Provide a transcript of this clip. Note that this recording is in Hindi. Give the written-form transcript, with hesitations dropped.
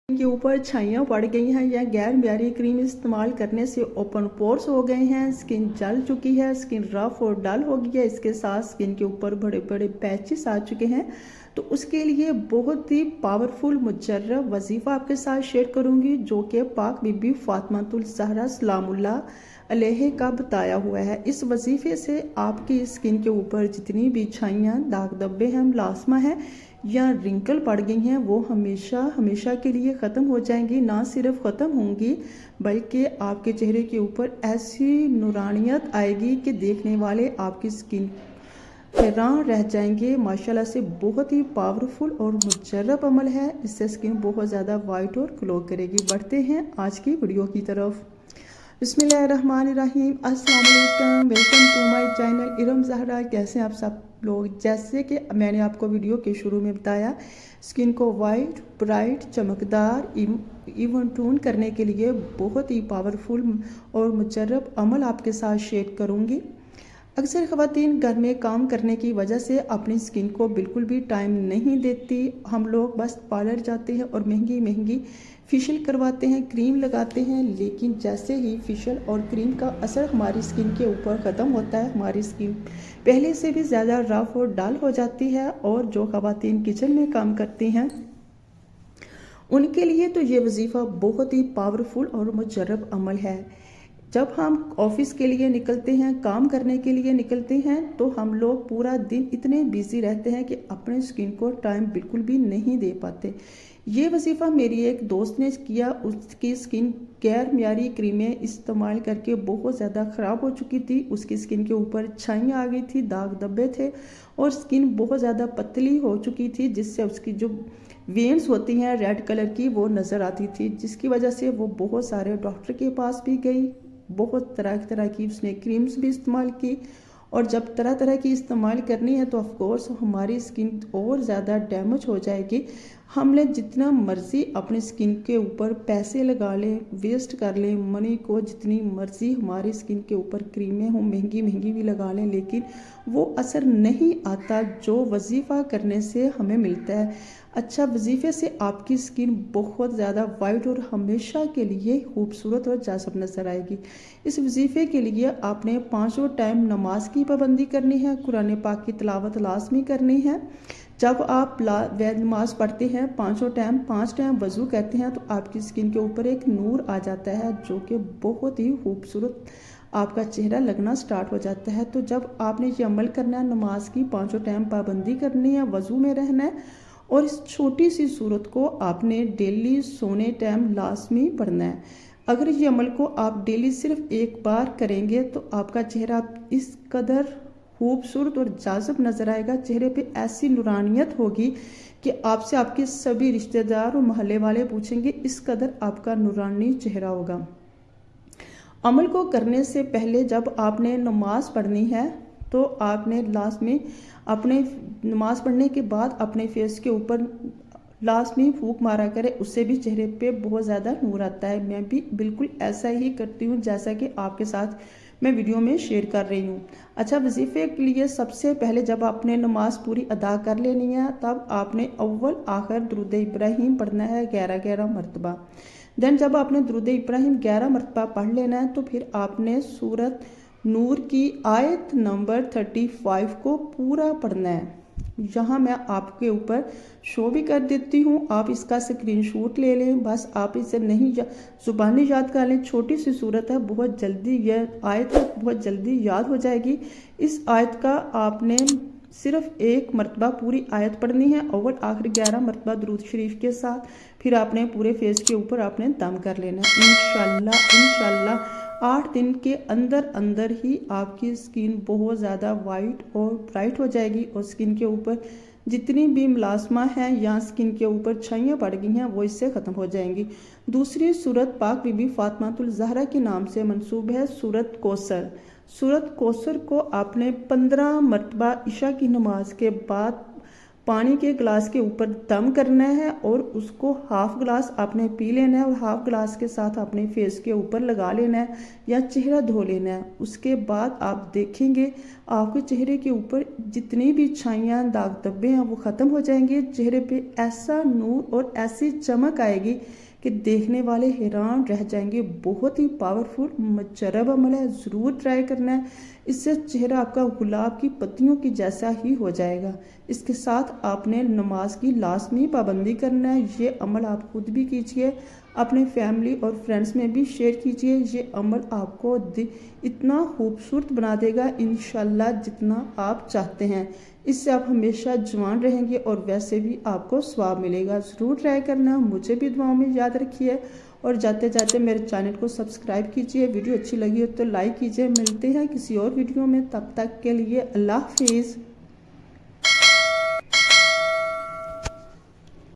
के ऊपर छाइयाँ पड़ गई हैं या गैर म्यारी क्रीम इस्तेमाल करने से ओपन पोर्स हो गए हैं, स्किन जल चुकी है, स्किन रफ और डल हो गई है, इसके साथ स्किन के ऊपर बड़े बड़े पैचेस आ चुके हैं। तो उसके लिए बहुत ही पावरफुल मुजर्रब वजीफ़ा आपके साथ शेयर करूंगी जो कि पाक बीबी फातिमातुल ज़हरा सलामुल्लाह अलैहा का बताया हुआ है। इस वजीफ़े से आपकी स्किन के ऊपर जितनी भी छाइयाँ, दाग धब्बे हैं, मुलासमा है या रिंकल पड़ गई हैं वो हमेशा हमेशा के लिए ख़त्म हो जाएंगी। ना सिर्फ ख़त्म होंगी बल्कि आपके चेहरे के ऊपर ऐसी नूरानियत आएगी कि देखने वाले आपकी स्किन हैरान रह जाएंगे। माशाल्लाह से बहुत ही पावरफुल और मुजर्रब अमल है, इससे स्किन बहुत ज़्यादा वाइट और ग्लो करेगी। बढ़ते हैं आज की वीडियो की तरफ। बिस्मिल्लाहिर्रहमानिर्रहीम, अस्सलाम वालेकुम, welcome to my channel Iram Zahra. कैसे हैं आप सब लोग? जैसे कि मैंने आपको वीडियो के शुरू में बताया, स्किन को वाइट, ब्राइट, चमकदार, इवन टोन करने के लिए बहुत ही पावरफुल और मुजर्रब अमल आपके साथ शेयर करूँगी। अक्सर ख़वातीन घर में काम करने की वजह से अपनी स्किन को बिल्कुल भी टाइम नहीं देती। हम लोग बस पार्लर जाते हैं और महंगी महंगी फेशियल करवाते हैं, क्रीम लगाते हैं, लेकिन जैसे ही फेशियल और क्रीम का असर हमारी स्किन के ऊपर ख़त्म होता है, हमारी स्किन पहले से भी ज़्यादा रफ और डल हो जाती है। और जो ख़वातीन किचन में काम करती हैं उनके लिए तो ये वजीफ़ा बहुत ही पावरफुल और मुजर्रब अमल है। जब हम ऑफिस के लिए निकलते हैं, काम करने के लिए निकलते हैं, तो हम लोग पूरा दिन इतने बिजी रहते हैं कि अपने स्किन को टाइम बिल्कुल भी नहीं दे पाते। ये वजीफ़ा मेरी एक दोस्त ने किया, उसकी स्किन गैर म्यारी क्रीमें इस्तेमाल करके बहुत ज़्यादा ख़राब हो चुकी थी। उसकी स्किन के ऊपर छाइयाँ आ गई थी, दाग धब्बे थे और स्किन बहुत ज़्यादा पतली हो चुकी थी, जिससे उसकी जो वेन्स होती हैं रेड कलर की वो नज़र आती थी, जिसकी वजह से वो बहुत सारे डॉक्टर के पास भी गई, बहुत तरह की उसने क्रीम्स भी इस्तेमाल की। और जब तरह तरह की इस्तेमाल करनी है तो ऑफ कोर्स हमारी स्किन और ज़्यादा डैमेज हो जाएगी। हमने जितना मर्ज़ी अपनी स्किन के ऊपर पैसे लगा लें, वेस्ट कर लें मनी को, जितनी मर्ज़ी हमारी स्किन के ऊपर क्रीमें हों, महंगी महंगी भी लगा लें, लेकिन वो असर नहीं आता जो वजीफ़ा करने से हमें मिलता है। अच्छा, वजीफ़े से आपकी स्किन बहुत ज़्यादा वाइट और हमेशा के लिए खूबसूरत और जाज़ब नज़र आएगी। इस वजीफ़े के लिए आपने 5 टाइम नमाज की पाबंदी करनी है, कुरान पाक की तिलावत लाजमी करनी है। जब आप नमाज पढ़ते हैं 5 टाइम वज़ू करते हैं तो आपकी स्किन के ऊपर एक नूर आ जाता है जो कि बहुत ही खूबसूरत आपका चेहरा लगना स्टार्ट हो जाता है। तो जब आपने ये अमल करना है, नमाज की 5 टाइम पाबंदी करनी है, वज़ू में रहना है और इस छोटी सी सूरत को आपने डेली सोने टाइम लाजमी पढ़ना है। अगर ये अमल को आप डेली सिर्फ एक बार करेंगे तो आपका चेहरा इस कदर खूबसूरत और जाज़ब नज़र आएगा, चेहरे पे ऐसी नूरानियत होगी कि आपसे आपके सभी रिश्तेदार और मोहल्ले वाले पूछेंगे, इस कदर आपका नूरानी चेहरा होगा। अमल को करने से पहले जब आपने नमाज पढ़नी है तो आपने लास्ट में अपने नमाज पढ़ने के बाद अपने फेस के ऊपर लाजमी फूंक मारा करें, उससे भी चेहरे पे बहुत ज़्यादा नूर आता है। मैं भी बिल्कुल ऐसा ही करती हूँ जैसा कि आपके साथ मैं वीडियो में शेयर कर रही हूँ। अच्छा, वजीफ़े के लिए सबसे पहले जब आपने नमाज पूरी अदा कर लेनी है तब आपने अव्वल आखिर दुरूद इब्राहिम पढ़ना है 11 मरतबा। देन जब आपने दुरूद इब्राहिम 11 मरतबा पढ़ लेना है तो फिर आपने सूरत नूर की आयत नंबर 35 को पूरा पढ़ना है। यहाँ मैं आपके ऊपर शो भी कर देती हूँ, आप इसका स्क्रीनशॉट ले लें। बस आप इसे नहीं ज़ुबानी याद कर लें, छोटी सी सूरत है, बहुत जल्दी यह आयत है, बहुत जल्दी याद हो जाएगी। इस आयत का आपने सिर्फ 1 मरतबा पूरी आयत पढ़नी है, अव्वल आखिर 11 मरतबा दुरूद शरीफ के साथ। फिर आपने पूरे फेस के ऊपर आपने दम कर लेना है। इंशाल्लाह 8 दिन के अंदर अंदर ही आपकी स्किन बहुत ज़्यादा वाइट और ब्राइट हो जाएगी और स्किन के ऊपर जितनी भी मुलासमा है या स्किन के ऊपर छाइयाँ पड़ गई हैं वो इससे ख़त्म हो जाएंगी। दूसरी सूरत पाक बीबी फातिमातुल ज़हरा के नाम से मंसूब है, सूरत कौसर। सूरत कौसर को आपने 15 मरतबा इशा की नमाज के बाद पानी के गिलास के ऊपर दम करना है और उसको हाफ गिलास आपने पी लेना है और हाफ गिलास के साथ अपने फेस के ऊपर लगा लेना है या चेहरा धो लेना है। उसके बाद आप देखेंगे आपके चेहरे के ऊपर जितनी भी छाइयाँ दाग धब्बे हैं वो ख़त्म हो जाएंगे। चेहरे पे ऐसा नूर और ऐसी चमक आएगी कि देखने वाले हैरान रह जाएंगे। बहुत ही पावरफुल मुजर्रब अमल है, ज़रूर ट्राई करना है। इससे चेहरा आपका गुलाब की पत्तियों की जैसा ही हो जाएगा। इसके साथ आपने नमाज की लाजमी पाबंदी करना है। ये अमल आप खुद भी कीजिए, अपने फैमिली और फ्रेंड्स में भी शेयर कीजिए। ये अमल आपको इतना खूबसूरत बना देगा इंशाल्लाह जितना आप चाहते हैं। इससे आप हमेशा जवान रहेंगे और वैसे भी आपको स्वाब मिलेगा। ज़रूर ट्राई करना, मुझे भी दुआओं में याद रखिए और जाते जाते मेरे चैनल को सब्सक्राइब कीजिए। वीडियो अच्छी लगी हो तो लाइक कीजिए। मिलते हैं किसी और वीडियो में, तब तक के लिए अल्लाह हाफिज़।